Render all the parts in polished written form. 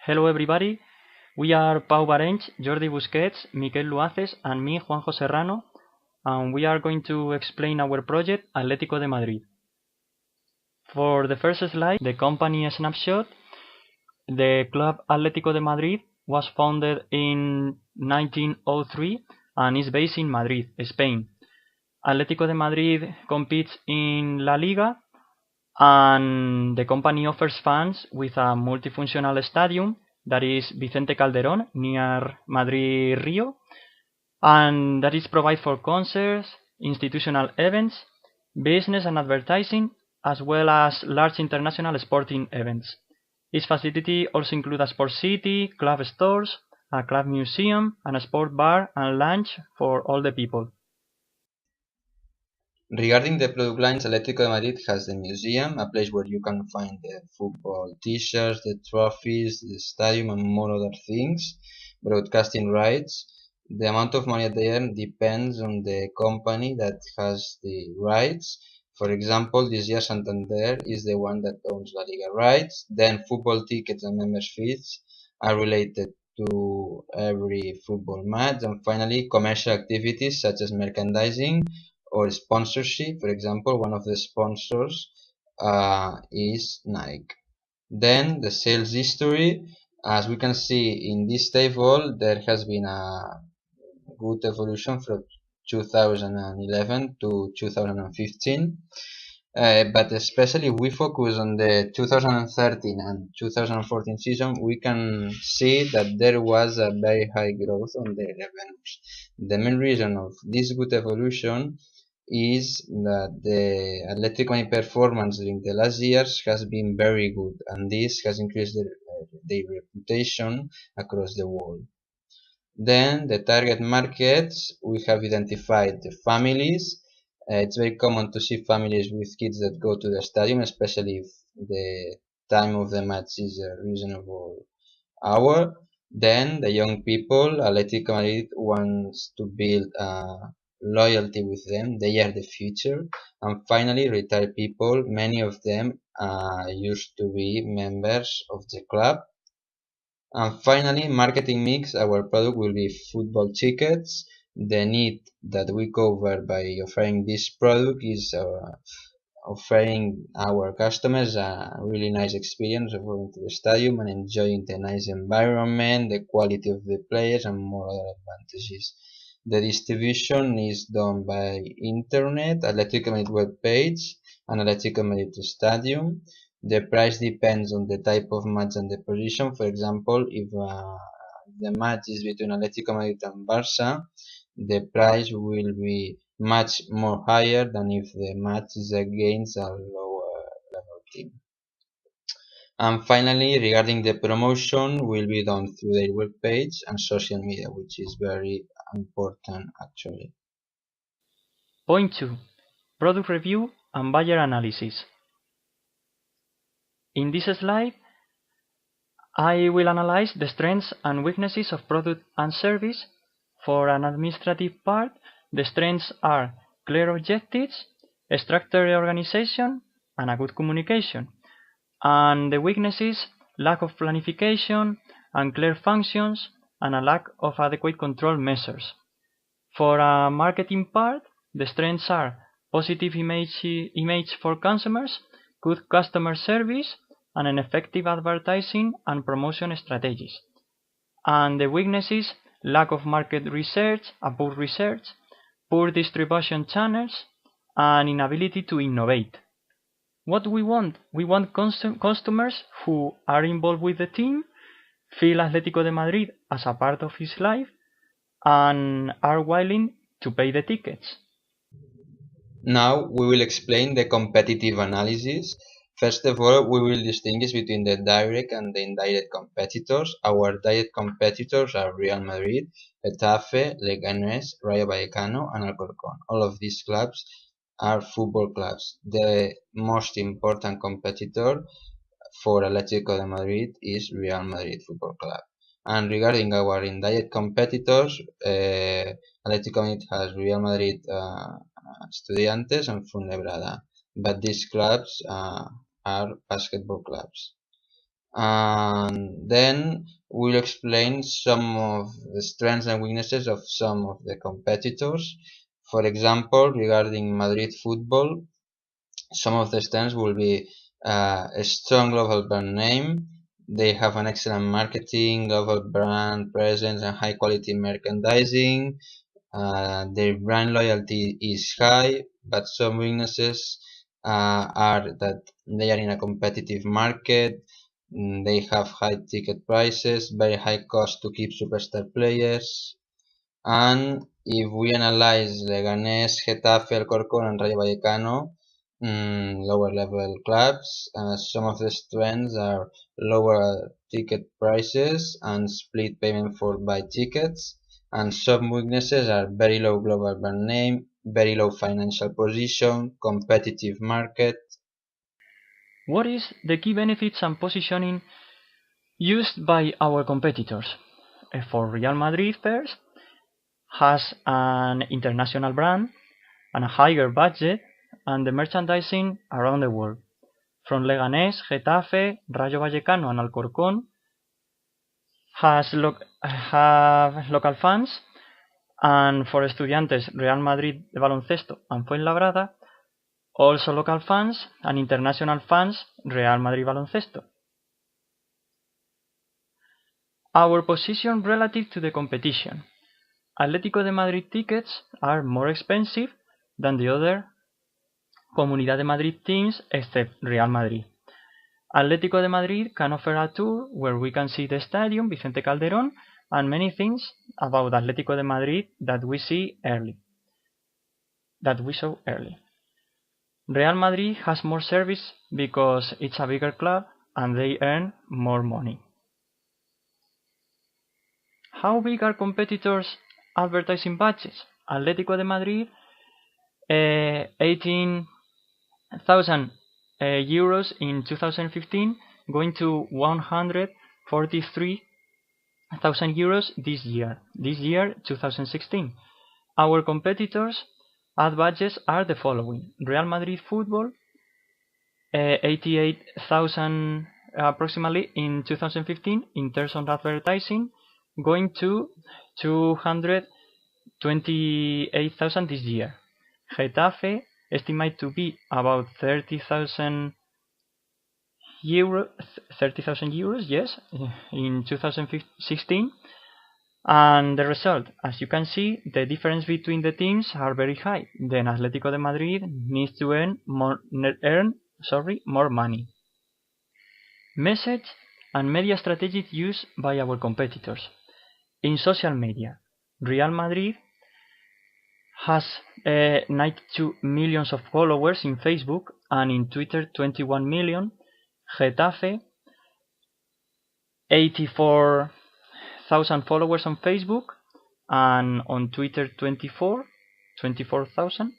Hello everybody, we are Pau Barench, Jordi Busquets, Miquel Luaces and me, Juanjo Serrano, and we are going to explain our project Atletico de Madrid. For the first slide, the company snapshot. The club Atletico de Madrid was founded in 1903 and is based in Madrid, Spain. Atletico de Madrid competes in La Liga, and the company offers fans with a multifunctional stadium that is Vicente Calderón near Madrid Rio, and that is provide for concerts, institutional events, business and advertising, as well as large international sporting events. This facility also includes a sports city, club stores, a club museum, and a sport bar and lounge for all the people. Regarding the product lines, Atletico de Madrid has the museum, a place where you can find the football t-shirts, the trophies, the stadium, and more other things. Broadcasting rights. The amount of money at the end depends on the company that has the rights. For example, this year Santander is the one that owns La Liga rights. Then football tickets and members fees are related to every football match. And finally, commercial activities such as merchandising or sponsorship. For example, one of the sponsors is Nike. Then the sales history. As we can see in this table, there has been a good evolution from 2011 to 2015. But especially if we focus on the 2013 and 2014 season, we can see that there was a very high growth on the revenues. The main reason of this good evolution is that the Athletic Madrid performance during the last years has been very good, and this has increased their reputation across the world. Then the target markets, we have identified the families. It's very common to see families with kids that go to the stadium, especially if the time of the match is a reasonable hour. Then the young people, Atletico Madrid wants to build loyalty with them. They are the future. And finally, retired people, many of them used to be members of the club. And finally, marketing mix, our product will be football tickets. The need that we cover by offering this product is offering our customers a really nice experience of going to the stadium and enjoying the nice environment, the quality of the players, and more other advantages. The distribution is done by internet, Atletico Madrid web page, and Atletico Madrid stadium. The price depends on the type of match and the position. For example, if the match is between Atletico Madrid and Barca, the price will be much more higher than if the match is against a lower level team. And finally, regarding the promotion, will be done through their web page and social media, which is very important actually. Point 2. Product review and buyer analysis. In this slide, I will analyze the strengths and weaknesses of product and service. For an administrative part, the strengths are clear objectives, a structured organization, and a good communication. And the weaknesses, lack of planification, unclear functions, and a lack of adequate control measures. For a marketing part, the strengths are positive image for consumers, good customer service, and an effective advertising and promotion strategies. And the weaknesses, lack of market research, poor distribution channels, and inability to innovate. What we want? We want customers who are involved with the team, feel Atletico de Madrid as a part of his life, and are willing to pay the tickets. Now we will explain the competitive analysis. First of all, we will distinguish between the direct and the indirect competitors. Our direct competitors are Real Madrid, Getafe, Leganés, Rayo Vallecano, and Alcorcón. All of these clubs are football clubs. The most important competitor for Atletico de Madrid is Real Madrid Football Club. And regarding our indirect competitors, Atletico Madrid has Real Madrid, Estudiantes, and Fuenlabrada. But these clubs are basketball clubs. and then we'll explain some of the strengths and weaknesses of some of the competitors. For example, regarding Madrid football, some of the strengths will be a strong global brand name. They have an excellent marketing, global brand presence, and high quality merchandising. Their brand loyalty is high, but some weaknesses are that they are in a competitive market. They have high ticket prices, very high cost to keep superstar players. And if we analyze Leganés, Getafe, Alcorcón, and Rayo Vallecano, lower level clubs, some of the strengths are lower ticket prices and split payment for buy tickets, and some weaknesses are very low global brand name, very low financial position, competitive market. What is the key benefits and positioning used by our competitors? For Real Madrid first, has an international brand and a higher budget and the merchandising around the world. From Leganés, Getafe, Rayo Vallecano and Alcorcón have local fans, and for Estudiantes, Real Madrid de Baloncesto and Fuenlabrada, also local fans and international fans, Real Madrid Baloncesto. Our position relative to the competition. Atletico de Madrid tickets are more expensive than the other Comunidad de Madrid teams except Real Madrid. Atletico de Madrid can offer a tour where we can see the stadium, Vicente Calderón, and many things about Atletico de Madrid that we saw early. Real Madrid has more service because it's a bigger club and they earn more money. How big are competitors' advertising budgets? Atletico de Madrid, 18,000 euros in 2015, going to 143,000 euros this year, 2016. Our competitors' ad budgets are the following: Real Madrid football, 88,000 approximately in 2015 in terms of advertising, going to 228,000 this year. Getafe estimate to be about 30,000 euros, yes, in 2016. And the result, as you can see, the difference between the teams are very high. Then Atletico de Madrid needs to earn more money. Message and media strategies used by our competitors. In social media, Real Madrid has 92 million of followers in Facebook and in Twitter 21 million. Getafe 84,000 followers on Facebook and on Twitter 24,000.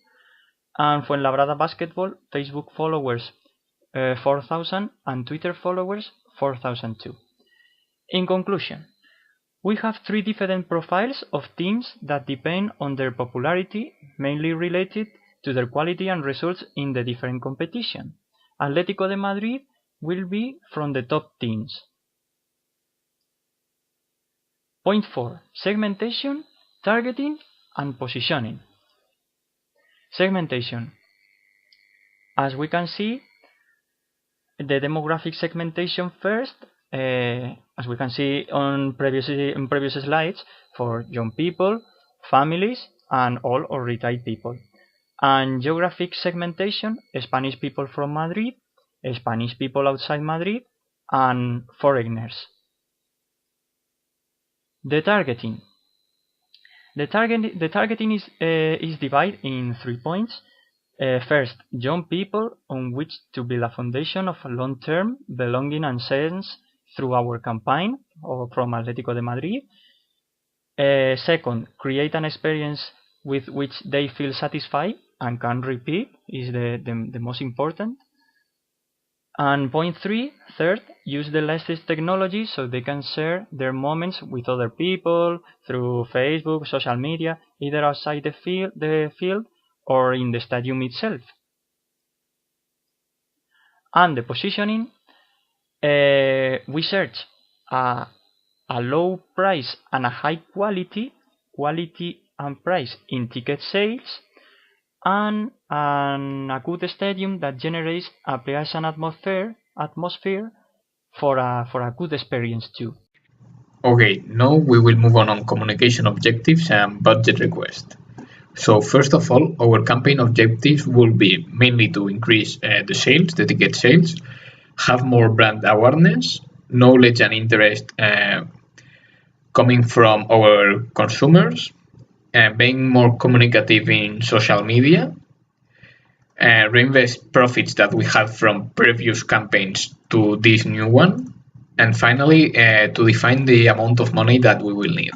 And Fuenlabrada basketball, Facebook followers 4,000 and Twitter followers 4,000 too. In conclusion, we have three different profiles of teams that depend on their popularity, mainly related to their quality and results in the different competition. Atletico de Madrid will be from the top teams. Point 4. Segmentation, targeting, and positioning. Segmentation. As we can see, the demographic segmentation first, as we can see on previous slides, for young people, families, and all or retired people. And geographic segmentation, Spanish people from Madrid, Spanish people outside Madrid, and foreigners. The targeting. The targeting is divided in 3 points. First, young people on which to build a foundation of long-term belonging and sense through our campaign or from Atletico de Madrid. Second, create an experience with which they feel satisfied and can repeat is the most important. And point 3, third, use the latest technology so they can share their moments with other people through Facebook, social media, either outside the field or in the stadium itself. And the positioning, we search a low price and a high quality and price in ticket sales, and a good stadium that generates a pleasant atmosphere for a good experience too. Okay, now we will move on communication objectives and budget request. So first of all, our campaign objectives will be mainly to increase the ticket sales, have more brand awareness, knowledge and interest coming from our consumers, being more communicative in social media, reinvest profits that we had from previous campaigns to this new one, and finally to define the amount of money that we will need.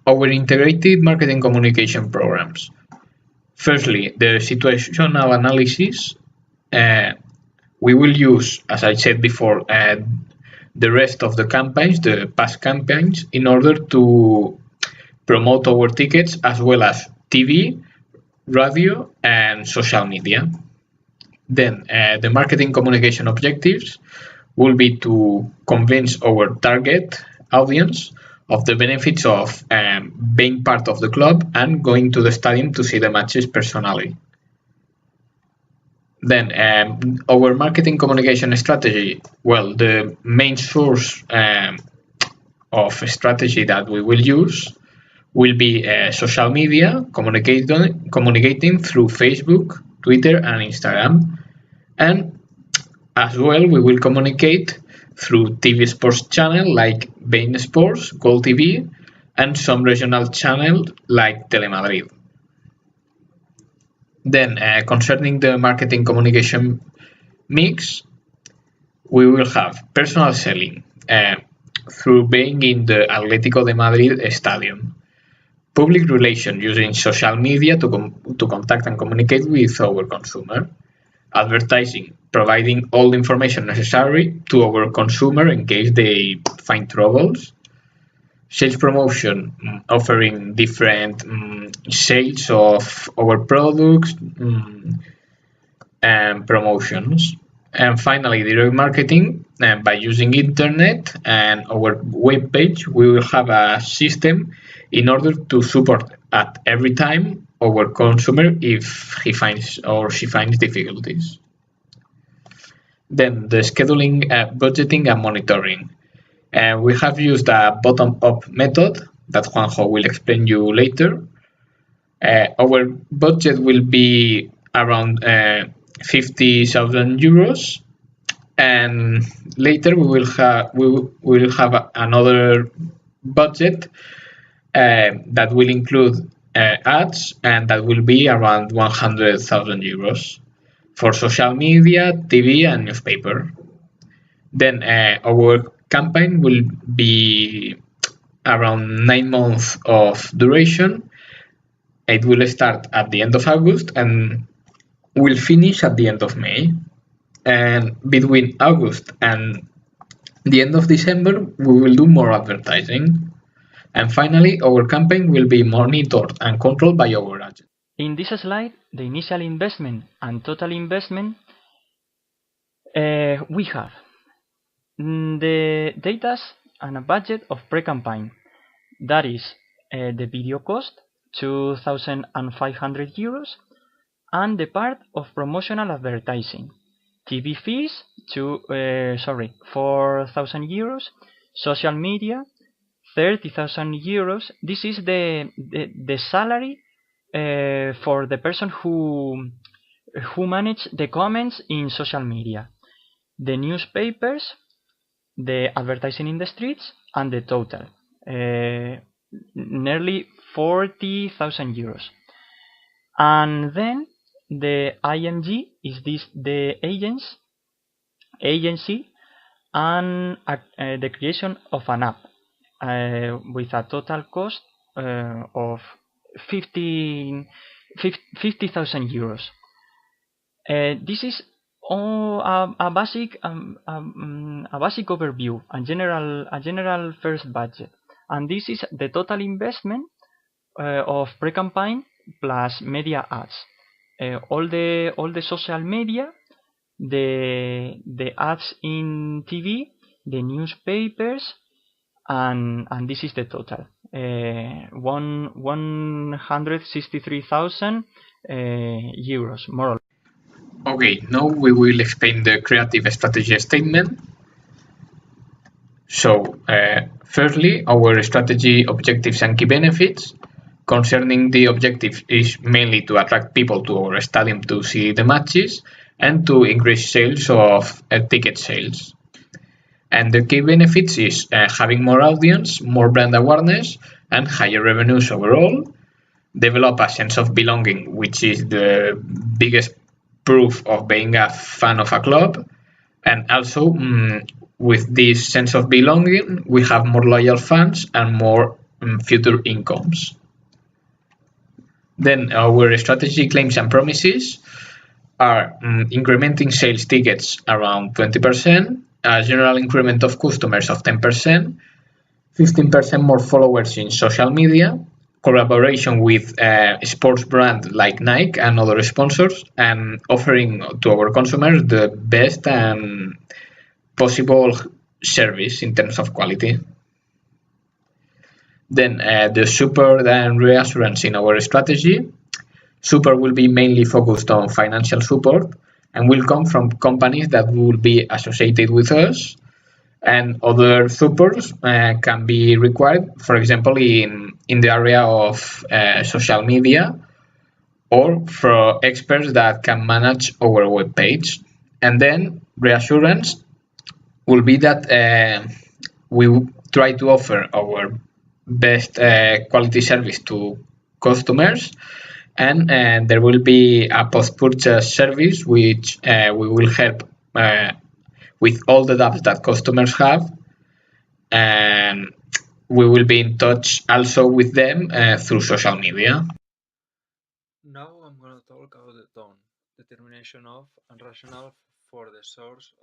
Our integrated marketing communication programs. Firstly, the situational analysis. We will use, as I said before, the rest of the campaigns, the past campaigns, in order to promote our tickets as well as TV, radio, and social media. Then the marketing communication objectives will be to convince our target audience of the benefits of being part of the club and going to the stadium to see the matches personally. Then our marketing communication strategy, well, the main source of strategy that we will use will be social media, communicating through Facebook, Twitter, and Instagram. And as well, we will communicate through TV sports channel like Bein Sports, Gold TV, and some regional channels like Telemadrid. Then, concerning the marketing communication mix, we will have personal selling through being in the Atletico de Madrid stadium, public relations using social media to contact and communicate with our consumer, advertising, providing all the information necessary to our consumer in case they find troubles, sales promotion, offering different sales of our products and promotions. And finally, direct marketing, by using internet and our web page, we will have a system in order to support at every time our consumer if he finds or she finds difficulties. Then the scheduling, budgeting, and monitoring. We have used a bottom-up method that Juanjo will explain you later. Our budget will be around 50,000 euros, and later we will have another budget that will include ads, and that will be around 100,000 euros for social media, TV, and newspaper. Then our campaign will be around 9 months of duration. It will start at the end of August and will finish at the end of May. And between August and the end of December, we will do more advertising. And finally, our campaign will be monitored and controlled by our agent. In this slide, the initial investment and total investment, we have the data and a budget of pre-campaign. That is the video cost, 2,500 euros, and the part of promotional advertising. TV fees, 4,000 euros. Social media, 30,000 euros. This is the salary for the person who manage the comments in social media. The newspapers, the advertising in the streets, and the total, nearly 40,000 euros. And then the IMG is the agency and the creation of an app with a total cost of 50,000 euros. This is a basic overview, a general first budget, and this is the total investment of pre-campaign plus media ads, all the social media the ads in TV, the newspapers, and this is the total. 163,000 euros, more or less. Okay, now we will explain the creative strategy statement. So, firstly, our strategy objectives and key benefits. Concerning the objective is mainly to attract people to our stadium to see the matches and to increase sales of ticket sales. And the key benefits is having more audience, more brand awareness, and higher revenues overall. Develop a sense of belonging, which is the biggest proof of being a fan of a club. And also, with this sense of belonging, we have more loyal fans and more future incomes. Then our strategy claims and promises are incrementing sales tickets around 20%, a general increment of customers of 10%, 15% more followers in social media, collaboration with sports brand like Nike and other sponsors, and offering to our consumers the best possible service in terms of quality. Then the support and reassurance in our strategy. Support will be mainly focused on financial support and will come from companies that will be associated with us, and other supports can be required, for example, in the area of social media or for experts that can manage our web page. And then reassurance will be that we try to offer our best quality service to customers, and there will be a post-purchase service which we will help with all the doubts that customers have, and we will be in touch also with them through social media. Now I'm going to talk about the tone, determination of, and rationale for the source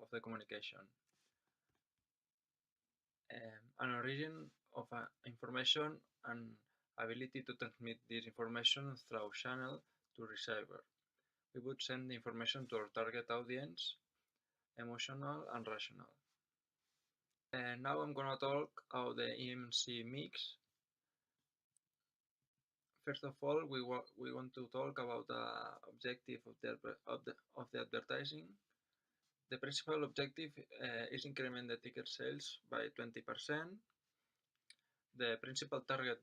of the communication. An origin of information and ability to transmit this information through channel to receiver. We would send the information to our target audience, emotional and rational. And now I'm going to talk about the EMC mix. First of all, we want to talk about the objective of the advertising. The principal objective is increment the ticket sales by 20%. The principal target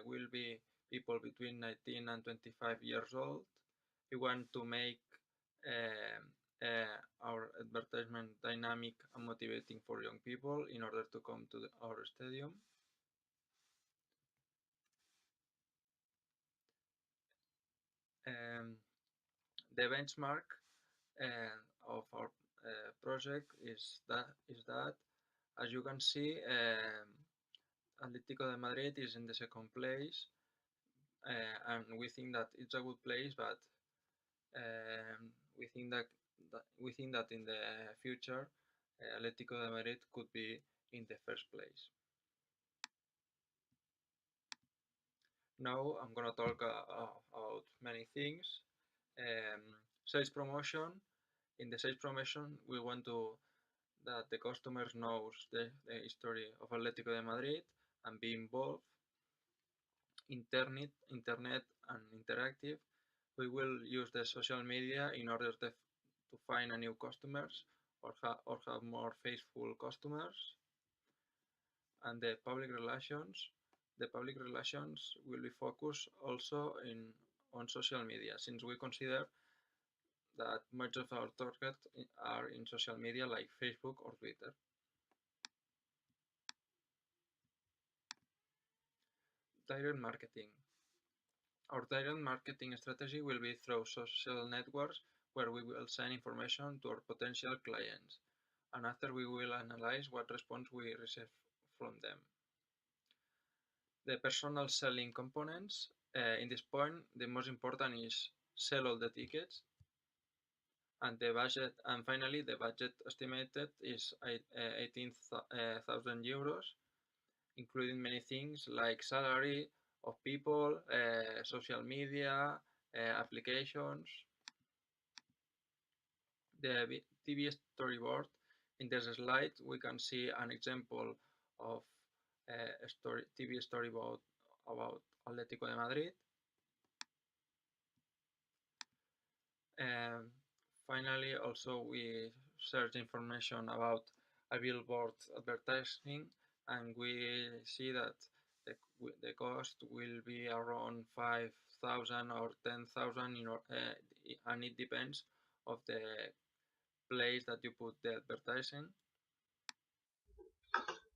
will be people between 19 and 25 years old. We want to make our advertisement dynamic and motivating for young people in order to come to our stadium. The benchmark of our project is that, as you can see, Atletico de Madrid is in the second place, and we think that it's a good place, but we think that in the future Atletico de Madrid could be in the first place. Now I'm gonna talk about many things. Sales promotion. In the sales promotion, we want that the customers knows the history of Atletico de Madrid and be involved. Internet and interactive. We will use the social media in order to find a new customers or have more faithful customers. And the public relations. The public relations will be focused also on social media, since we consider that much of our target are in social media like Facebook or Twitter. Direct marketing. Our direct marketing strategy will be through social networks, where we will send information to our potential clients, and after we will analyze what response we receive from them. The personal selling components. In this point, the most important is sell all the tickets, and the budget. And finally, the budget estimated is 18,000 euros, including many things like salary of people, social media, applications. the TV storyboard. In this slide, we can see an example of a TV storyboard about Atletico de Madrid. And finally, also we search information about a billboard advertising, and we see that the cost will be around 5,000 or 10,000, and it depends of the place that you put the advertising.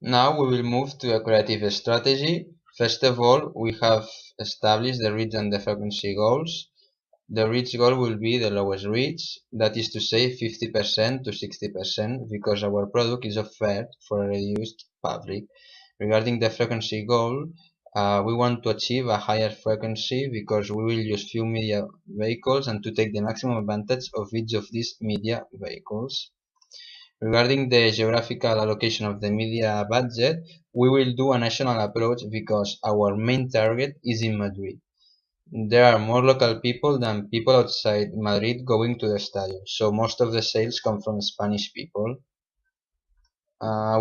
Now we will move to a creative strategy. First of all, we have established the reach and the frequency goals. The reach goal will be the lowest reach, that is to say 50% to 60%, because our product is offered for a reduced public. Regarding the frequency goal, we want to achieve a higher frequency because we will use few media vehicles and to take the maximum advantage of each of these media vehicles. Regarding the geographical allocation of the media budget, we will do a national approach because our main target is in Madrid. There are more local people than people outside Madrid going to the stadium, so most of the sales come from Spanish people.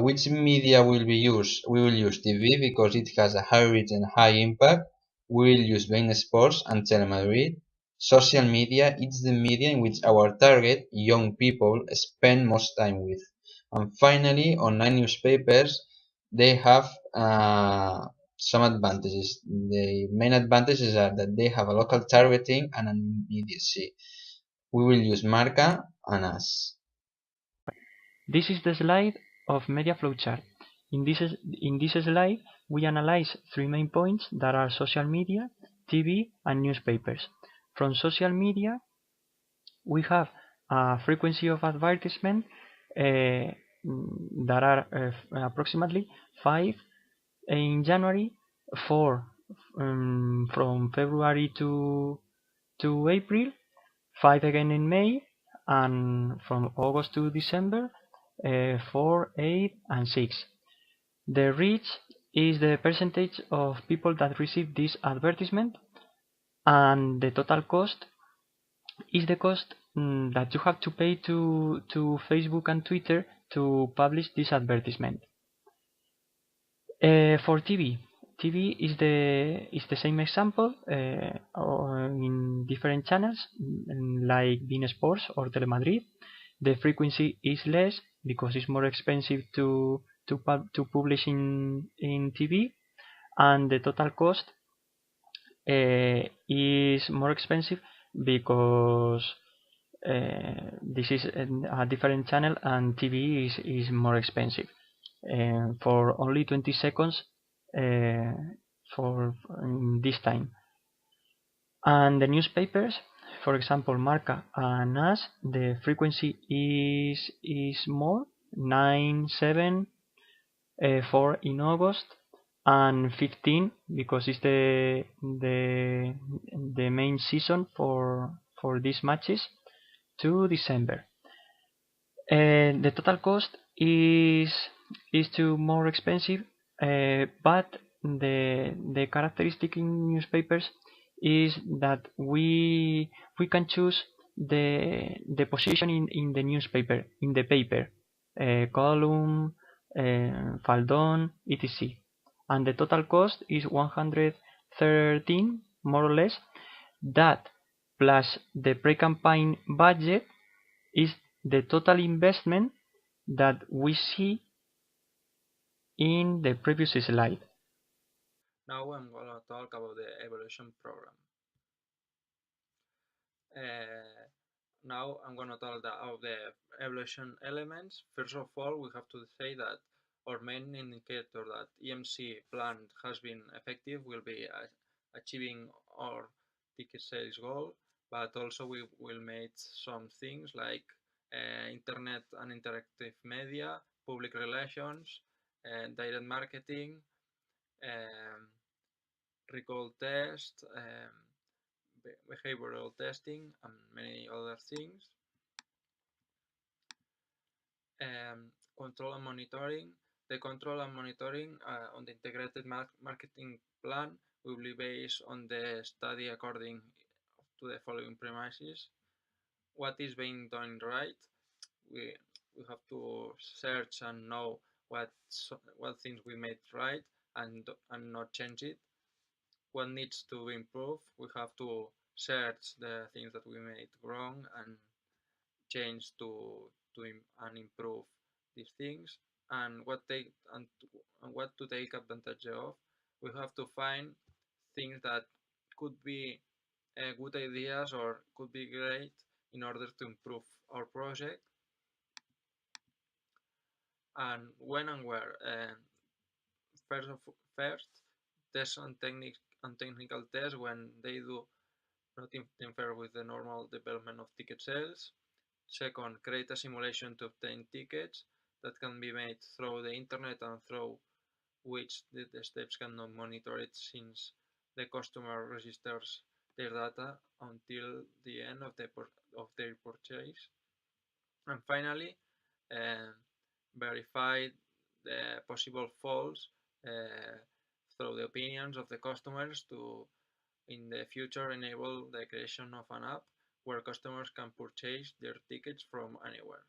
Which media will be used? We will use TV because it has a high reach and high impact. We will use beIN Sports and Telemadrid. Social media is the media in which our target, young people, spend most time with. And finally, online newspapers, they have some advantages. The main advantages are that they have a local targeting and an immediacy. We will use Marca and Us. This is the slide of media flowchart. In this slide, we analyze three main points that are social media, TV, and newspapers. From social media, we have a frequency of advertisement that are approximately 5 in January, 4 from February to April, 5 again in May, and from August to December, 4, 8, and 6. The reach is the percentage of people that receive this advertisement, and the total cost is the cost that you have to pay to Facebook and Twitter to publish this advertisement. For TV is the same example in different channels like beIN Sports or Telemadrid. The frequency is less because it's more expensive to publish in TV, and the total cost is more expensive because this is a different channel and TV is more expensive. For only 20 seconds for this time. And the newspapers, for example, Marca and Us, the frequency is more, 9, 7, 4 in August, and 15 because it's the main season for these matches, to December. The total cost is too more expensive, but the characteristic in newspapers is that we can choose the position in the newspaper, in the paper, column, faldon, etc. And the total cost is 113, more or less. That plus the pre-campaign budget is the total investment that we see in the previous slide. Now I'm going to talk about the evaluation program. Now I'm going to talk about the evaluation elements. First of all, we have to say that our main indicator that EMC plan has been effective will be achieving our ticket sales goal, but also we will make some things like internet and interactive media, public relations, direct marketing, recall test, behavioral testing, and many other things. Control and monitoring. The control and monitoring on the integrated marketing plan will be based on the study according to the following premises. What is being done right? we have to search and know what things we made right and not change it. What needs to improve, we have to search the things that we made wrong and change and improve these things. And what to take advantage of, we have to find things that could be good ideas or could be great in order to improve our project. And when and where, first tests and technical tests when they do not interfere with the normal development of ticket sales. Second, create a simulation to obtain tickets that can be made through the internet and through which the steps cannot monitor it since the customer registers their data until the end of their purchase. And finally, um, verify the possible faults through the opinions of the customers to, in the future, enable the creation of an app where customers can purchase their tickets from anywhere.